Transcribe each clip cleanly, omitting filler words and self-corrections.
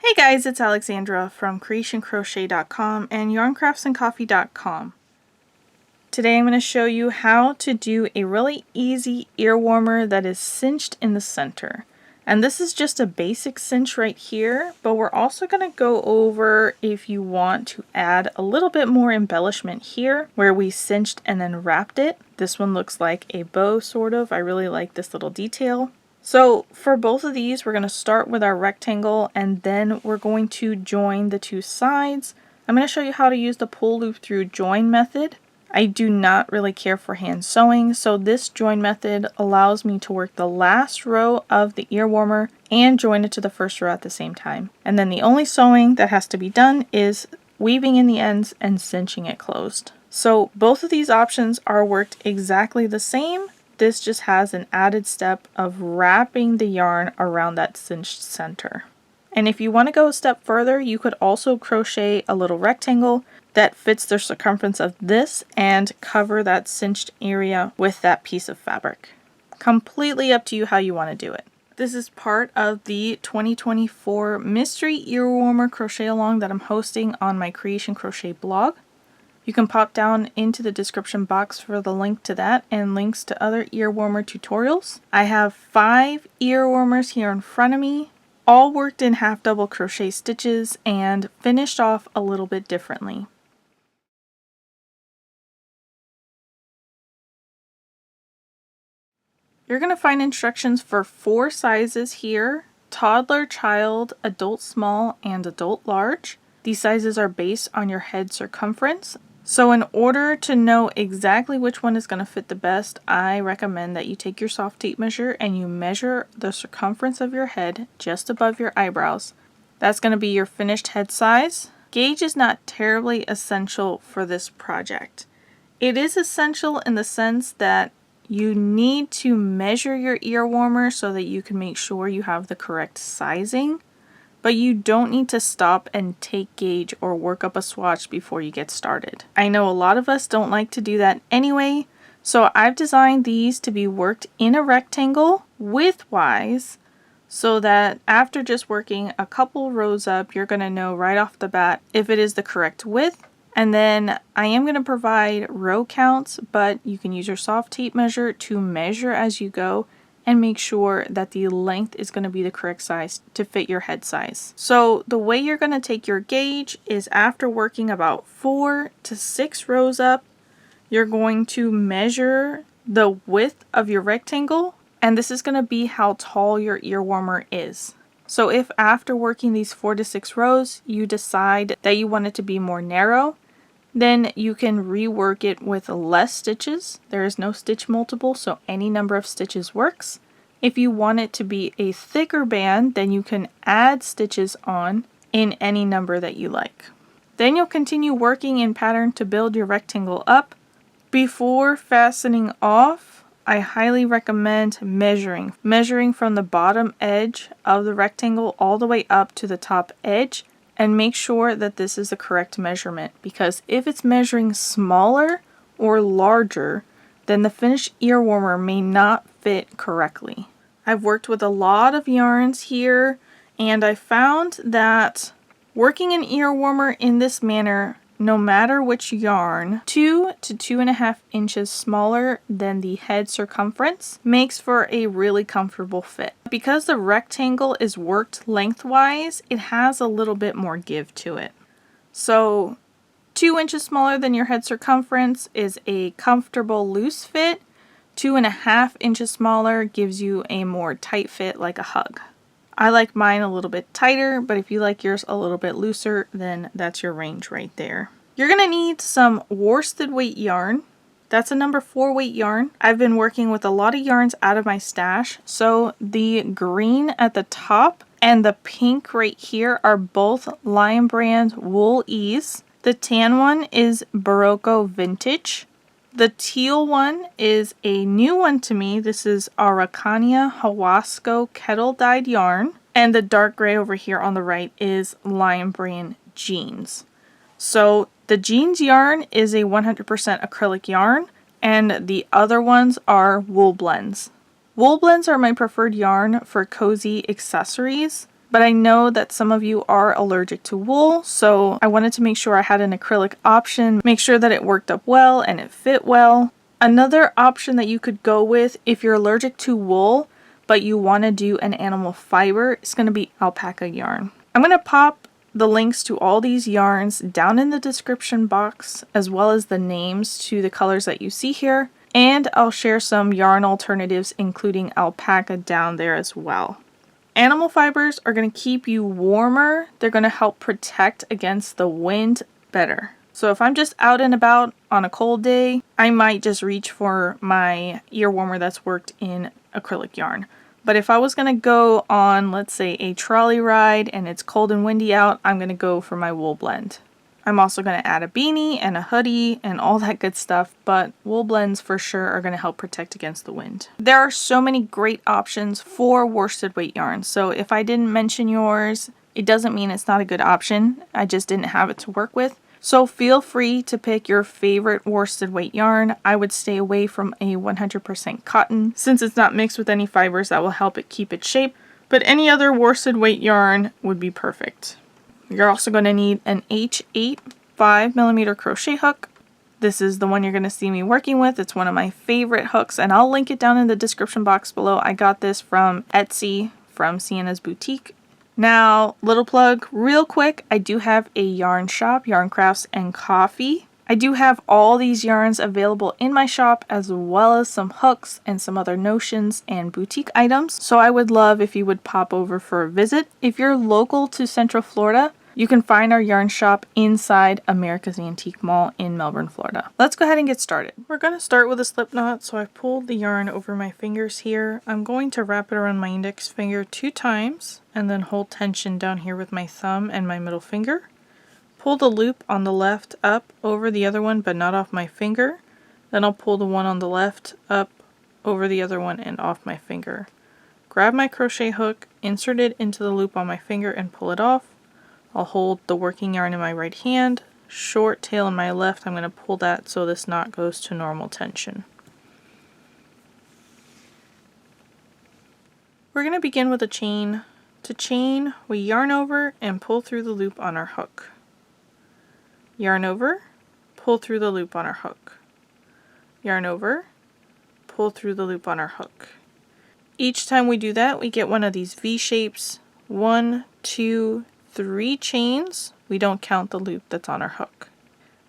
Hey guys, it's Alexandra from Cre8tioncrochet.com and yarncraftsandcoffee.com. Today I'm going to show you how to do a really easy ear warmer that is cinched in the center. And this is just a basic cinch right here, but we're also going to go over if you want to add a little bit more embellishment here where we cinched and then wrapped it. This one looks like a bow sort of. I really like this little detail. So for both of these, we're going to start with our rectangle and then we're going to join the two sides. I'm going to show you how to use the pull loop through join method. I do not really care for hand sewing, so this join method allows me to work the last row of the ear warmer and join it to the first row at the same time. And then the only sewing that has to be done is weaving in the ends and cinching it closed. So both of these options are worked exactly the same. This just has an added step of wrapping the yarn around that cinched center. And if you want to go a step further, you could also crochet a little rectangle that fits the circumference of this and cover that cinched area with that piece of fabric. Completely up to you how you want to do it. This is part of the 2024 Mystery Ear Warmer Crochet Along that I'm hosting on my Cre8tion Crochet blog. You can pop down into the description box for the link to that and links to other ear warmer tutorials. I have 5 ear warmers here in front of me, all worked in half double crochet stitches and finished off a little bit differently. You're going to find instructions for 4 sizes here: toddler, child, adult small, and adult large. These sizes are based on your head circumference. So in order to know exactly which one is going to fit the best, I recommend that you take your soft tape measure and you measure the circumference of your head just above your eyebrows. That's going to be your finished head size. Gauge is not terribly essential for this project. It is essential in the sense that you need to measure your ear warmer so that you can make sure you have the correct sizing. But you don't need to stop and take gauge or work up a swatch before you get started. I know a lot of us don't like to do that anyway, so I've designed these to be worked in a rectangle widthwise so that after just working a couple rows up, you're going to know right off the bat if it is the correct width. And then I am going to provide row counts, but you can use your soft tape measure to measure as you go and make sure that the length is going to be the correct size to fit your head size. So the way you're going to take your gauge is after working about 4 to 6 rows up, you're going to measure the width of your rectangle, and this is going to be how tall your ear warmer is. So if after working these 4 to 6 rows, you decide that you want it to be more narrow, then you can rework it with less stitches. There is no stitch multiple, so any number of stitches works. If you want it to be a thicker band, then you can add stitches on in any number that you like. Then you'll continue working in pattern to build your rectangle up. Before fastening off, I highly recommend measuring from the bottom edge of the rectangle all the way up to the top edge. And make sure that this is the correct measurement, because if it's measuring smaller or larger, then the finished ear warmer may not fit correctly. I've worked with a lot of yarns here, and I found that working an ear warmer in this manner, no matter which yarn, 2 to 2.5 inches smaller than the head circumference makes for a really comfortable fit. Because the rectangle is worked lengthwise, it has a little bit more give to it. So 2 inches smaller than your head circumference is a comfortable loose fit. 2.5 inches smaller gives you a more tight fit, like a hug. I like mine a little bit tighter, but if you like yours a little bit looser, then that's your range right there. You're going to need some worsted weight yarn. That's a number 4 weight yarn. I've been working with a lot of yarns out of my stash, so the green at the top and the pink right here are both Lion Brand Wool Ease. The tan one is Barocco Vintage. The teal one is a new one to me. This is Araucania Hawasco Kettle Dyed Yarn. And the dark gray over here on the right is Lion Brand Jeans. So the jeans yarn is a 100% acrylic yarn, and the other ones are wool blends. Wool blends are my preferred yarn for cozy accessories, but I know that some of you are allergic to wool, so I wanted to make sure I had an acrylic option, make sure that it worked up well and it fit well. Another option that you could go with if you're allergic to wool, but you want to do an animal fiber, is going to be alpaca yarn. I'm going to pop the links to all these yarns down in the description box, as well as the names to the colors that you see here. And I'll share some yarn alternatives, including alpaca, down there as well. Animal fibers are going to keep you warmer. They're going to help protect against the wind better. So if I'm just out and about on a cold day, I might just reach for my ear warmer that's worked in acrylic yarn. But if I was going to go on, let's say, a trolley ride and it's cold and windy out, I'm going to go for my wool blend. I'm also going to add a beanie and a hoodie and all that good stuff, but wool blends for sure are going to help protect against the wind. There are so many great options for worsted weight yarns, so if I didn't mention yours, it doesn't mean it's not a good option. I just didn't have it to work with. So feel free to pick your favorite worsted weight yarn. I would stay away from a 100% cotton since it's not mixed with any fibers that will help it keep its shape, but any other worsted weight yarn would be perfect. You're also going to need an H8 5mm crochet hook. This is the one you're going to see me working with. It's one of my favorite hooks, and I'll link it down in the description box below. I got this from Etsy from Sienna's Boutique. Now, little plug real quick, I do have a yarn shop, Yarn Crafts and Coffee. I do have all these yarns available in my shop, as well as some hooks and some other notions and boutique items. So I would love if you would pop over for a visit. If you're local to Central Florida, you can find our yarn shop inside America's Antique Mall in Melbourne, Florida. Let's go ahead and get started. We're going to start with a slip knot, so I've pulled the yarn over my fingers here. I'm going to wrap it around my index finger 2 times and then hold tension down here with my thumb and my middle finger. Pull the loop on the left up over the other one, but not off my finger. Then I'll pull the one on the left up over the other one and off my finger. Grab my crochet hook, insert it into the loop on my finger and pull it off. I'll hold the working yarn in my right hand, short tail in my left. I'm going to pull that so this knot goes to normal tension. We're going to begin with a chain. To chain, we yarn over and pull through the loop on our hook. Yarn over, pull through the loop on our hook. Yarn over, pull through the loop on our hook. Each time we do that, we get one of these V shapes. 1, 2, 3 chains. We don't count the loop that's on our hook.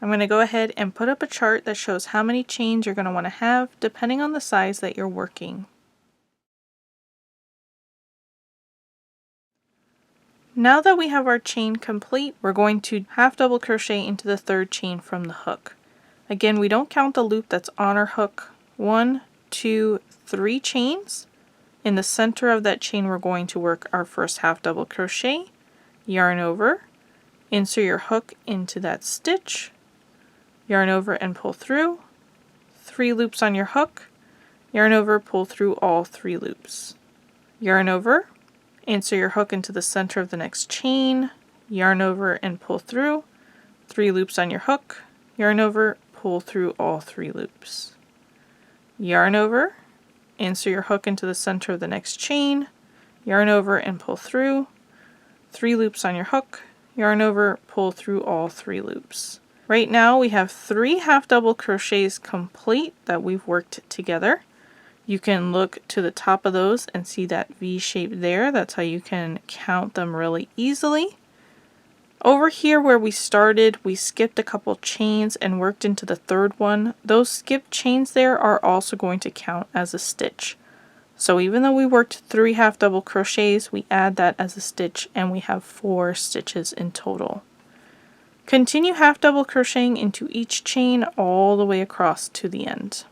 I'm going to go ahead and put up a chart that shows how many chains you're going to want to have depending on the size that you're working. Now that we have our chain complete, we're going to half double crochet into the 3rd chain from the hook. Again, we don't count the loop that's on our hook. 1, 2, 3 chains. In the center of that chain, we're going to work our first half double crochet, yarn over, insert your hook into that stitch, yarn over and pull through, 3 loops on your hook, yarn over, pull through all 3 loops, yarn over, insert your hook into the center of the next chain, yarn over and pull through, 3 loops on your hook, yarn over, pull through all 3 loops. Yarn over, insert your hook into the center of the next chain, yarn over and pull through, 3 loops on your hook, yarn over, pull through all 3 loops. Right now we have 3 half double crochets complete that we've worked together. You can look to the top of those and see that V shape there. That's how you can count them really easily. Over here where we started, we skipped a couple chains and worked into the 3rd one. Those skipped chains there are also going to count as a stitch. So even though we worked 3 half double crochets, we add that as a stitch and we have 4 stitches in total. Continue half double crocheting into each chain all the way across to the end.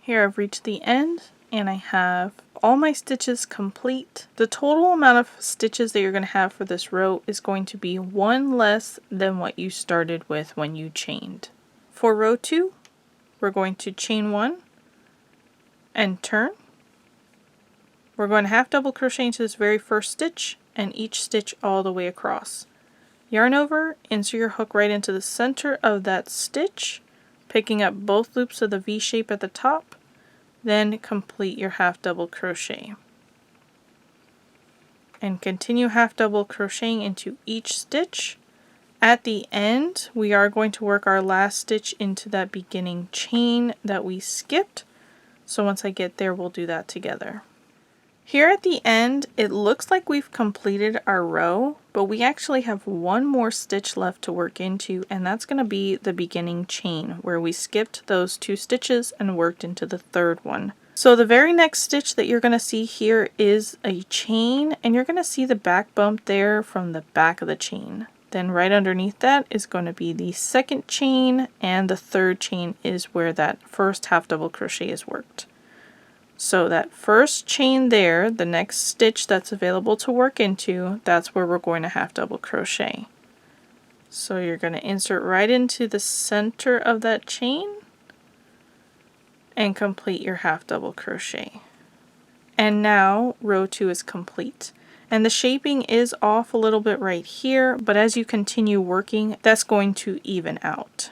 Here I've reached the end and I have all my stitches complete. The total amount of stitches that you're going to have for this row is going to be 1 less than what you started with when you chained. For row 2, we're going to chain 1 and turn. We're going to half double crochet into this very first stitch and each stitch all the way across. Yarn over, insert your hook right into the center of that stitch, picking up both loops of the V shape at the top, then complete your half double crochet. and continue half double crocheting into each stitch. At the end, we are going to work our last stitch into that beginning chain that we skipped. So once I get there, we'll do that together. Here at the end, it looks like we've completed our row, but we actually have one more stitch left to work into, and that's going to be the beginning chain, where we skipped those 2 stitches and worked into the 3rd one. So the very next stitch that you're going to see here is a chain, and you're going to see the back bump there from the back of the chain. Then right underneath that is going to be the 2nd chain, and the 3rd chain is where that first half double crochet is worked. So that first chain there, the next stitch that's available to work into, that's where we're going to half double crochet. So you're going to insert right into the center of that chain and complete your half double crochet. And now row 2 is complete. And the shaping is off a little bit right here, but as you continue working, that's going to even out.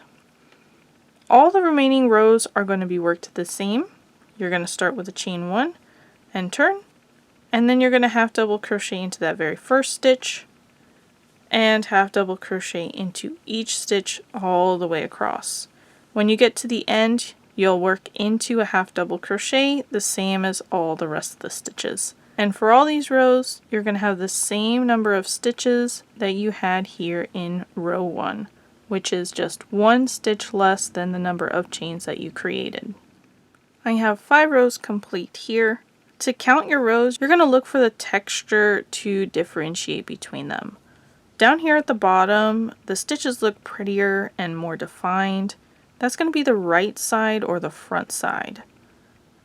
All the remaining rows are going to be worked the same. You're going to start with a chain 1 and turn, and then you're going to half double crochet into that very first stitch and half double crochet into each stitch all the way across. When you get to the end, you'll work into a half double crochet the same as all the rest of the stitches. And for all these rows, you're going to have the same number of stitches that you had here in row 1, which is just 1 stitch less than the number of chains that you created. I have 5 rows complete here. To count your rows, you're going to look for the texture to differentiate between them. Down here at the bottom, the stitches look prettier and more defined. That's going to be the right side or the front side.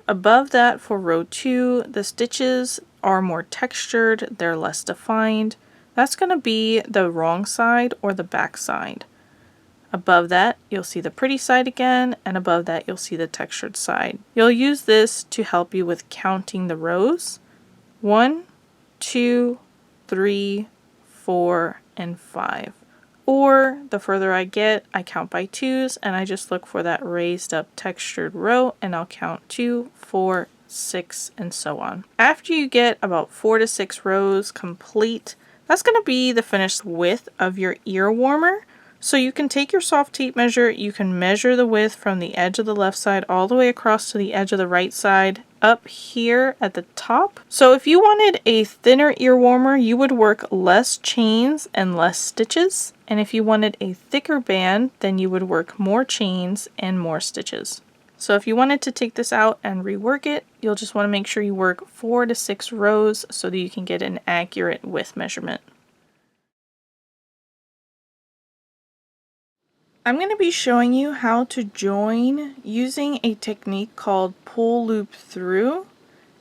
Above that for row 2, the stitches are more textured, they're less defined. That's going to be the wrong side or the back side. Above that, you'll see the pretty side again, and above that, you'll see the textured side. You'll use this to help you with counting the rows. 1, 2, 3, 4, and 5. Or the further I get, I count by 2s, and I just look for that raised up textured row, and I'll count 2, 4, 6, and so on. After you get about 4 to 6 rows complete, that's going to be the finished width of your ear warmer. So you can take your soft tape measure, you can measure the width from the edge of the left side all the way across to the edge of the right side up here at the top. So if you wanted a thinner ear warmer, you would work less chains and less stitches. And if you wanted a thicker band, then you would work more chains and more stitches. So if you wanted to take this out and rework it, you'll just want to make sure you work 4 to 6 rows so that you can get an accurate width measurement. I'm going to be showing you how to join using a technique called pull loop through,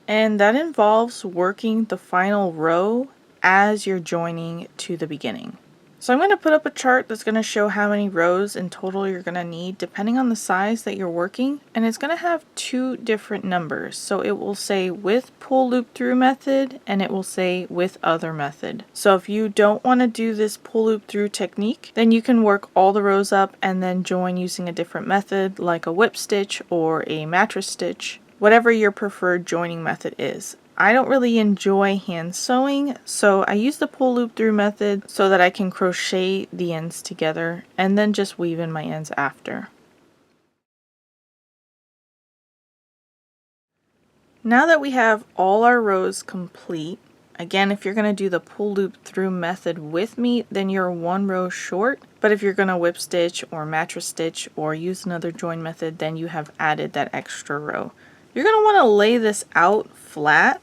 and that involves working the final row as you're joining to the beginning. So I'm going to put up a chart that's going to show how many rows in total you're going to need depending on the size that you're working, and it's going to have 2 different numbers. So it will say with pull loop through method and it will say with other method. So if you don't want to do this pull loop through technique, then you can work all the rows up and then join using a different method like a whip stitch or a mattress stitch, whatever your preferred joining method is. I don't really enjoy hand sewing, so I use the pull loop through method so that I can crochet the ends together and then just weave in my ends after. Now that we have all our rows complete, again, if you're going to do the pull loop through method with me, then you're 1 row short. But if you're going to whip stitch or mattress stitch or use another join method, then you have added that extra row. You're going to want to lay this out flat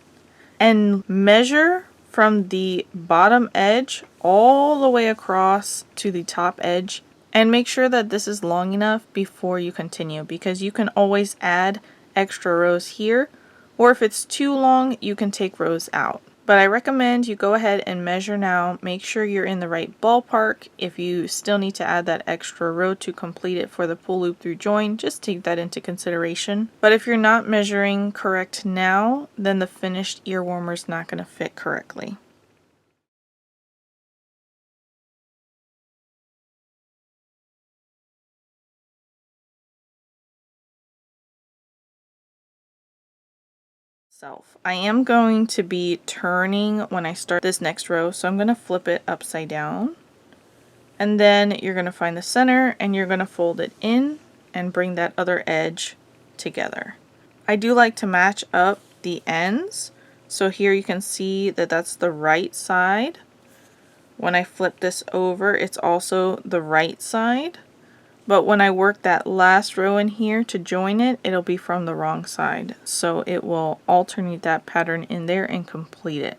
and measure from the bottom edge all the way across to the top edge, and make sure that this is long enough before you continue, because you can always add extra rows here, or if it's too long you can take rows out. But I recommend you go ahead and measure now, make sure you're in the right ballpark. If you still need to add that extra row to complete it for the pull loop through join, just take that into consideration. But if you're not measuring correct now, then the finished ear warmer is not going to fit correctly. I am going to be turning when I start this next row, so I'm going to flip it upside down. And then you're going to find the center and you're going to fold it in and bring that other edge together. I do like to match up the ends. So here you can see that that's the right side. When I flip this over, it's also the right side. But when I work that last row in here to join it, it'll be from the wrong side. So it will alternate that pattern in there and complete it.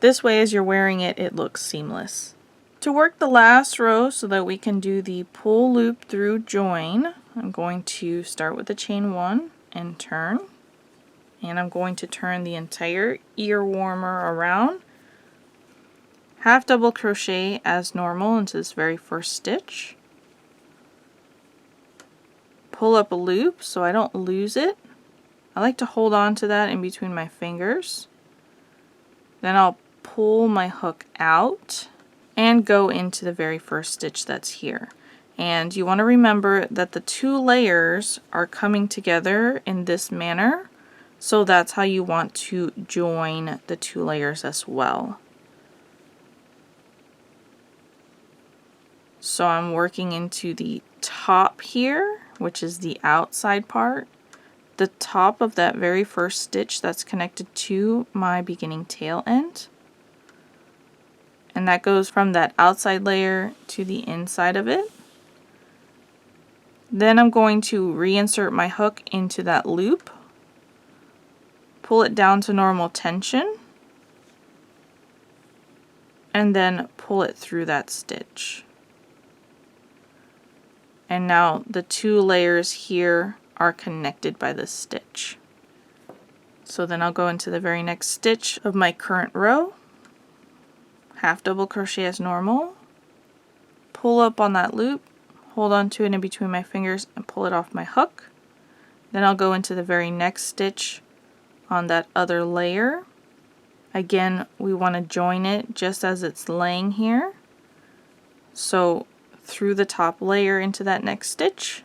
This way, as you're wearing it, it looks seamless. To work the last row so that we can do the pull loop through join, I'm going to start with the chain 1 and turn. And I'm going to turn the entire ear warmer around. Half double crochet as normal into this very first stitch. Pull up a loop so I don't lose it. I like to hold on to that in between my fingers. Then I'll pull my hook out and go into the very first stitch that's here. And you want to remember that the 2 layers are coming together in this manner, so that's how you want to join the 2 layers as well. So I'm working into the top here, which is the outside part, the top of that very first stitch that's connected to my beginning tail end. And that goes from that outside layer to the inside of it. Then I'm going to reinsert my hook into that loop, pull it down to normal tension, and then pull it through that stitch. And now the 2 layers here are connected by this stitch. So then I'll go into the very next stitch of my current row, half double crochet as normal, pull up on that loop, hold on to it in between my fingers and pull it off my hook. Then I'll go into the very next stitch on that other layer. Again, we want to join it just as it's laying here. So through the top layer into that next stitch,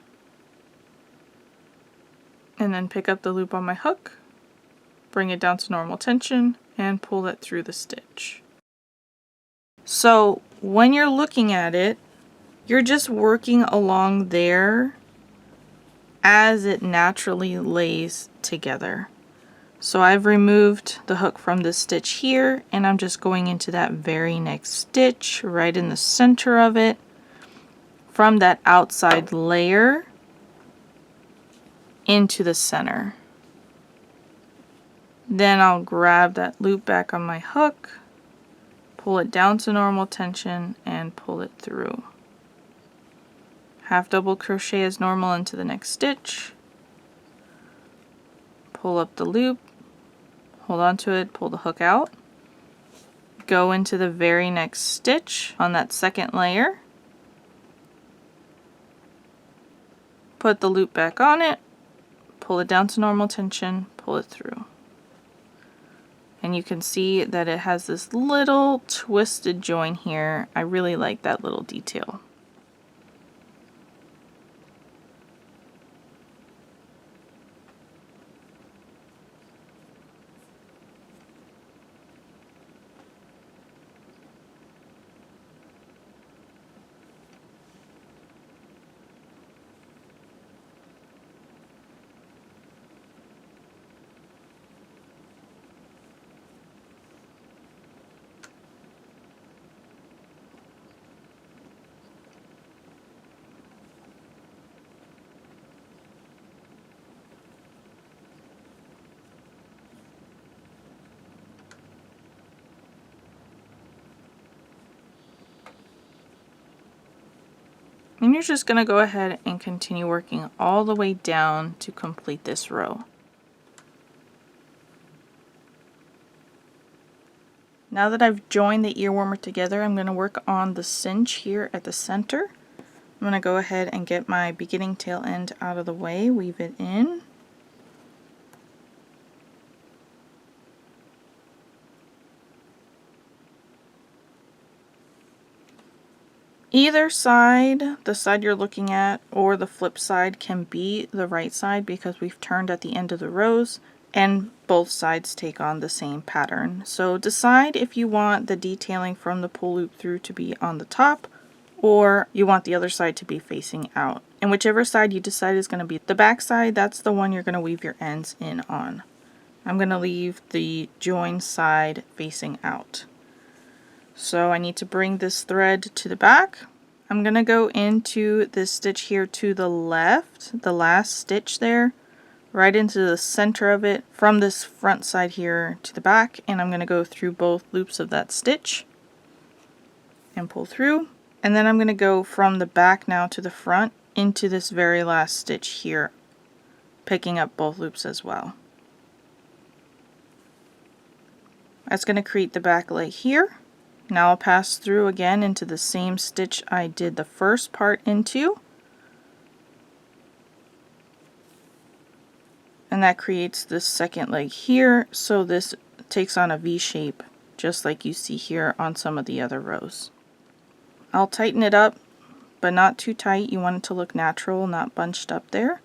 and then pick up the loop on my hook, bring it down to normal tension, and pull it through the stitch. So when you're looking at it, you're just working along there as it naturally lays together. So I've removed the hook from this stitch here, and I'm just going into that very next stitch right in the center of it, from that outside layer into the center. Then I'll grab that loop back on my hook, pull it down to normal tension, and pull it through. Half double crochet as normal into the next stitch, pull up the loop, hold on to it, pull the hook out, go into the very next stitch on that second layer, put the loop back on it, pull it down to normal tension, pull it through. And you can see that it has this little twisted join here. I really like that little detail. And you're just going to go ahead and continue working all the way down to complete this row. Now that I've joined the ear warmer together, I'm going to work on the cinch here at the center. I'm going to go ahead and get my beginning tail end out of the way, weave it in. Either side, the side you're looking at or the flip side, can be the right side because we've turned at the end of the rows. And both sides take on the same pattern. So decide if you want the detailing from the pull loop through to be on the top, or you want the other side to be facing out. And whichever side you decide is going to be the back side, that's the one you're going to weave your ends in on. I'm going to leave the join side facing out. So I need to bring this thread to the back. I'm going to go into this stitch here to the left, the last stitch there, right into the center of it from this front side here to the back, and I'm going to go through both loops of that stitch and pull through. And then I'm going to go from the back now to the front into this very last stitch here, picking up both loops as well. That's going to create the back leg here. Now I'll pass through again into the same stitch I did the first part into. And that creates this second leg here, so this takes on a V shape, just like you see here on some of the other rows. I'll tighten it up, but not too tight. You want it to look natural, not bunched up there.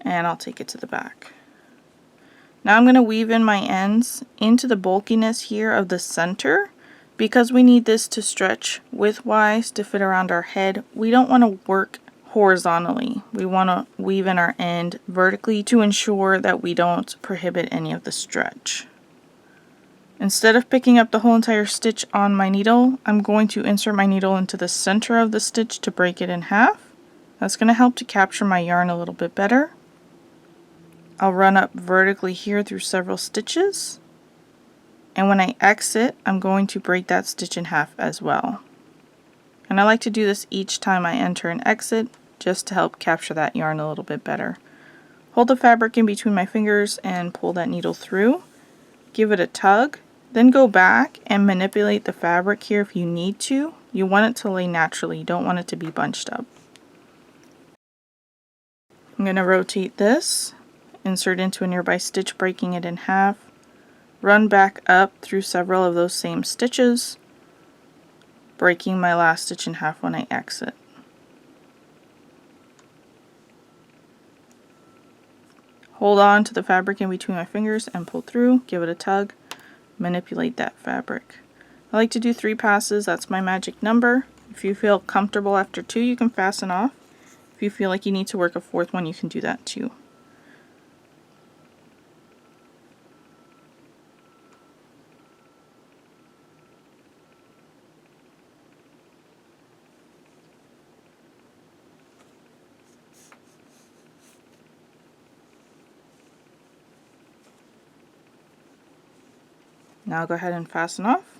And I'll take it to the back. Now I'm going to weave in my ends into the bulkiness here of the center. Because we need this to stretch widthwise to fit around our head, we don't want to work horizontally. We want to weave in our end vertically to ensure that we don't prohibit any of the stretch. Instead of picking up the whole entire stitch on my needle, I'm going to insert my needle into the center of the stitch to break it in half. That's going to help to capture my yarn a little bit better. I'll run up vertically here through several stitches, and when I exit, I'm going to break that stitch in half as well. And I like to do this each time I enter and exit, just to help capture that yarn a little bit better. Hold the fabric in between my fingers and pull that needle through. Give it a tug. Then go back and manipulate the fabric here if you need to. You want it to lay naturally, you don't want it to be bunched up. I'm going to rotate this, insert into a nearby stitch, breaking it in half, run back up through several of those same stitches, breaking my last stitch in half when I exit. Hold on to the fabric in between my fingers and pull through, give it a tug. Manipulate that fabric. I like to do 3 passes, that's my magic number. If you feel comfortable after 2, you can fasten off. If you feel like you need to work a 4th one, you can do that too. Now I'll go ahead and fasten off.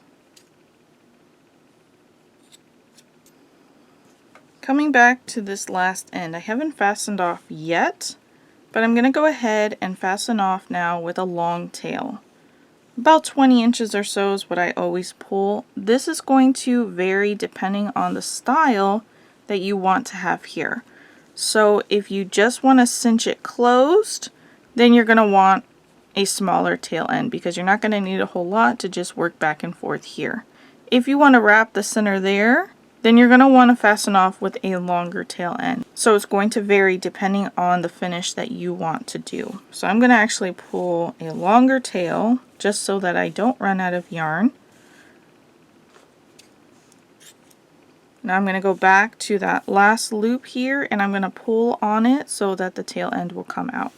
Coming back to this last end, I haven't fastened off yet, but I'm going to go ahead and fasten off now with a long tail. About 20 inches or so is what I always pull. This is going to vary depending on the style that you want to have here. So if you just want to cinch it closed, then you're going to want a smaller tail end because you're not going to need a whole lot to just work back and forth here. If you want to wrap the center there, then you're going to want to fasten off with a longer tail end. So it's going to vary depending on the finish that you want to do. So I'm going to actually pull a longer tail just so that I don't run out of yarn. Now I'm going to go back to that last loop here and I'm going to pull on it so that the tail end will come out.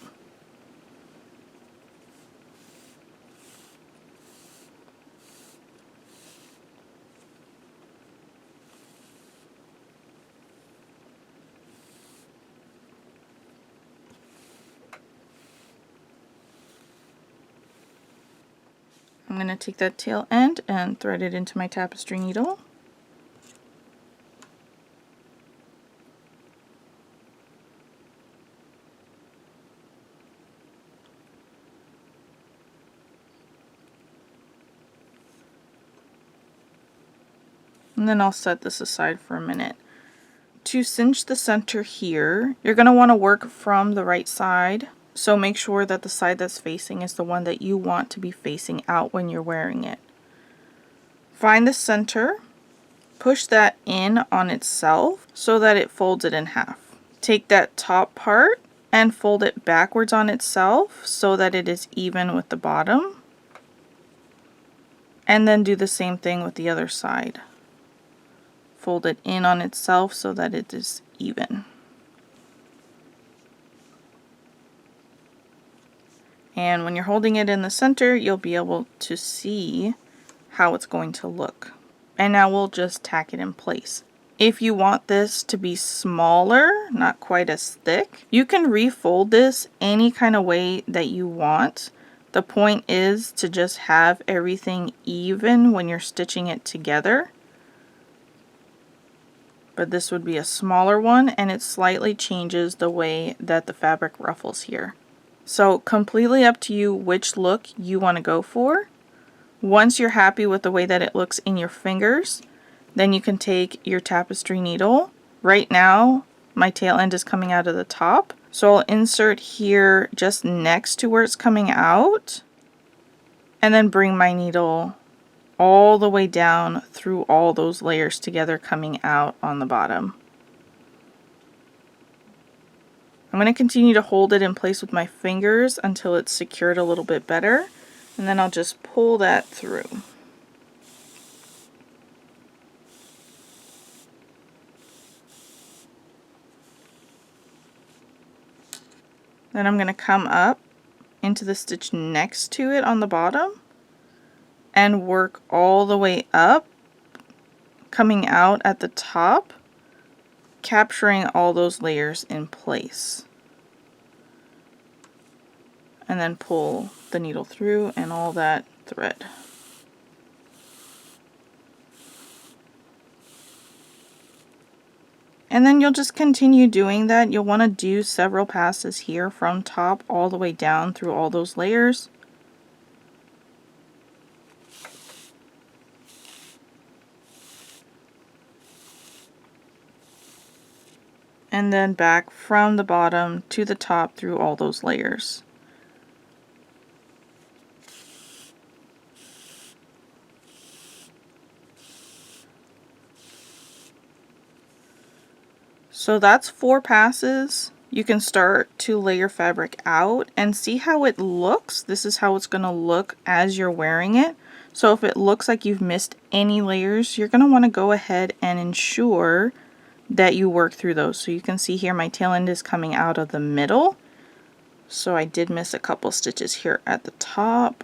I'm going to take that tail end and thread it into my tapestry needle. And then I'll set this aside for a minute. To cinch the center here, you're going to want to work from the right side. So make sure that the side that's facing is the one that you want to be facing out when you're wearing it. Find the center, push that in on itself so that it folds it in half. Take that top part and fold it backwards on itself so that it is even with the bottom. And then do the same thing with the other side. Fold it in on itself so that it is even. And when you're holding it in the center, you'll be able to see how it's going to look. And now we'll just tack it in place. If you want this to be smaller, not quite as thick, you can refold this any kind of way that you want. The point is to just have everything even when you're stitching it together. But this would be a smaller one, and it slightly changes the way that the fabric ruffles here. So completely up to you which look you want to go for. Once you're happy with the way that it looks in your fingers, then you can take your tapestry needle. Right now, my tail end is coming out of the top. So I'll insert here just next to where it's coming out, and then bring my needle all the way down through all those layers together coming out on the bottom. I'm going to continue to hold it in place with my fingers until it's secured a little bit better, and then I'll just pull that through. Then I'm going to come up into the stitch next to it on the bottom and work all the way up, coming out at the top, capturing all those layers in place. And then pull the needle through and all that thread. And then you'll just continue doing that. You'll want to do several passes here from top all the way down through all those layers. And then back from the bottom to the top through all those layers. So that's 4 passes. You can start to lay your fabric out and see how it looks. This is how it's going to look as you're wearing it. So if it looks like you've missed any layers, you're going to want to go ahead and ensure that you work through those. So you can see here my tail end is coming out of the middle. So I did miss a couple stitches here at the top.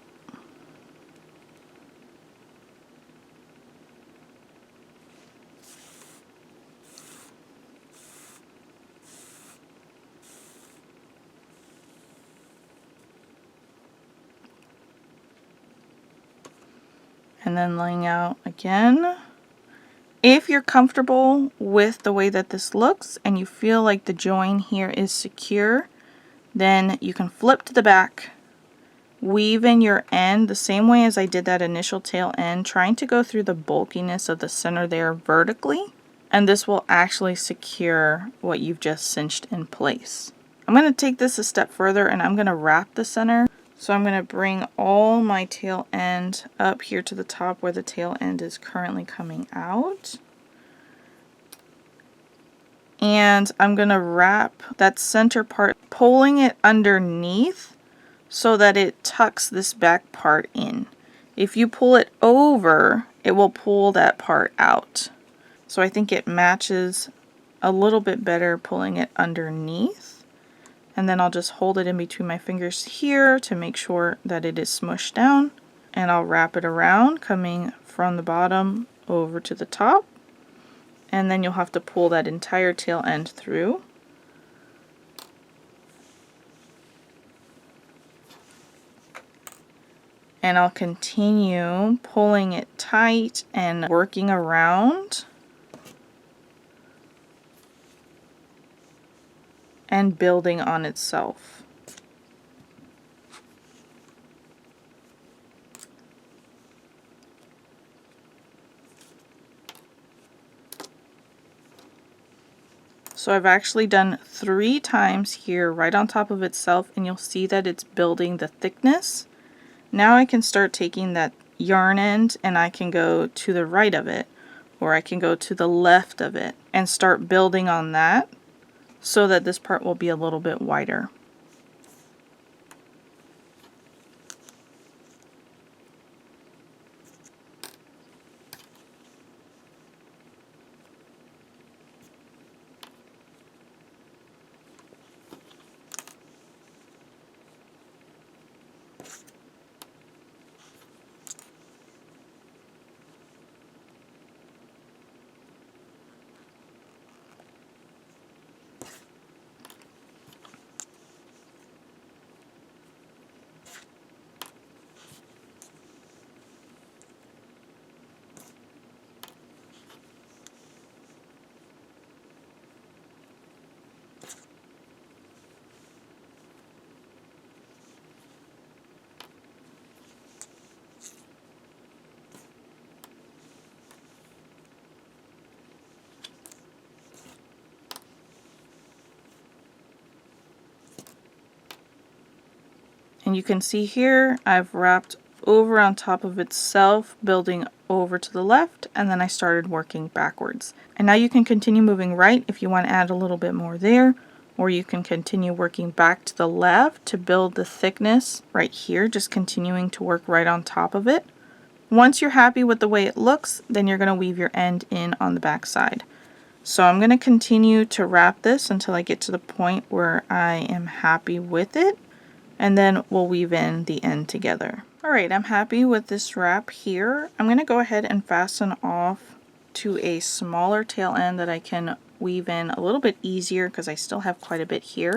And then laying out again. If you're comfortable with the way that this looks and you feel like the join here is secure, then you can flip to the back, weave in your end the same way as I did that initial tail end, trying to go through the bulkiness of the center there vertically, and this will actually secure what you've just cinched in place. I'm going to take this a step further and I'm going to wrap the center. So I'm going to bring all my tail end up here to the top where the tail end is currently coming out. And I'm going to wrap that center part, pulling it underneath so that it tucks this back part in. If you pull it over, it will pull that part out. So I think it matches a little bit better pulling it underneath. And then I'll just hold it in between my fingers here to make sure that it is smushed down. And I'll wrap it around, coming from the bottom over to the top. And then you'll have to pull that entire tail end through. And I'll continue pulling it tight and working around. And building on itself. So I've actually done 3 times here right on top of itself, and you'll see that it's building the thickness. Now I can start taking that yarn end and I can go to the right of it, or I can go to the left of it and start building on that so that this part will be a little bit wider. And you can see here I've wrapped over on top of itself, building over to the left, and then I started working backwards. And now you can continue moving right if you want to add a little bit more there, or you can continue working back to the left to build the thickness right here, just continuing to work right on top of it. Once you're happy with the way it looks, then you're going to weave your end in on the back side. So I'm going to continue to wrap this until I get to the point where I am happy with it. And then we'll weave in the end together. Alright, I'm happy with this wrap here. I'm going to go ahead and fasten off to a smaller tail end that I can weave in a little bit easier because I still have quite a bit here.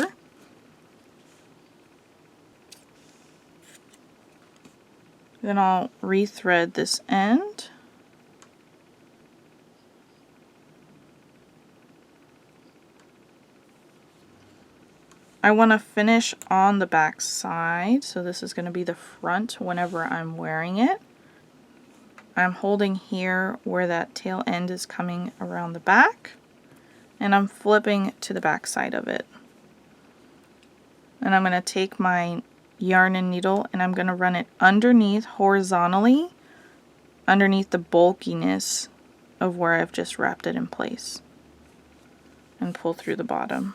Then I'll rethread this end. I want to finish on the back side, so this is going to be the front whenever I'm wearing it. I'm holding here where that tail end is coming around the back, and I'm flipping to the back side of it. And I'm going to take my yarn and needle and I'm going to run it underneath horizontally, underneath the bulkiness of where I've just wrapped it in place, and pull through the bottom.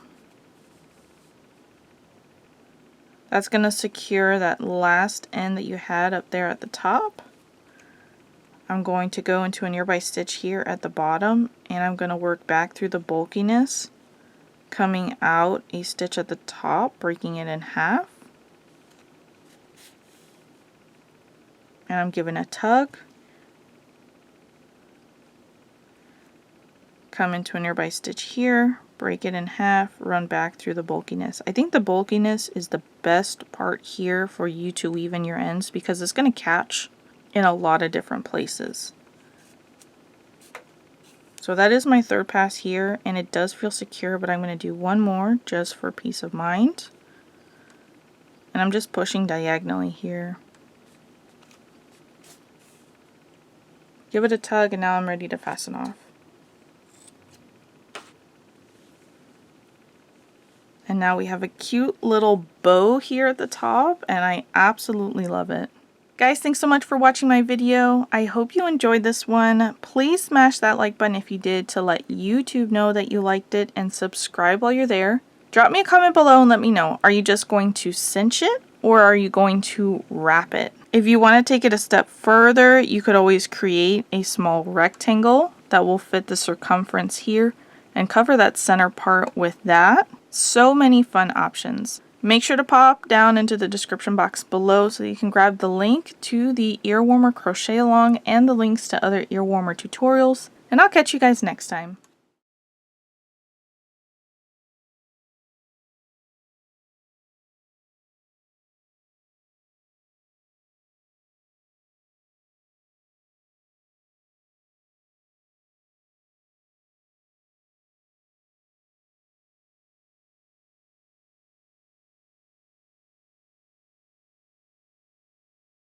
That's going to secure that last end that you had up there at the top. I'm going to go into a nearby stitch here at the bottom, and I'm going to work back through the bulkiness, coming out a stitch at the top, breaking it in half. And I'm giving a tug. Come into a nearby stitch here, break it in half, run back through the bulkiness. I think the bulkiness is the best part here for you to weave in your ends because it's going to catch in a lot of different places. So that is my third pass here, and it does feel secure, but I'm going to do one more just for peace of mind. And I'm just pushing diagonally here. Give it a tug, and now I'm ready to fasten off. And now we have a cute little bow here at the top, and I absolutely love it. Guys, thanks so much for watching my video. I hope you enjoyed this one. Please smash that like button if you did to let YouTube know that you liked it, and subscribe while you're there. Drop me a comment below and let me know, are you just going to cinch it or are you going to wrap it? If you want to take it a step further, you could always create a small rectangle that will fit the circumference here and cover that center part with that. So many fun options. Make sure to pop down into the description box below so you can grab the link to the Earwarmer crochet along and the links to other Earwarmer tutorials. And I'll catch you guys next time.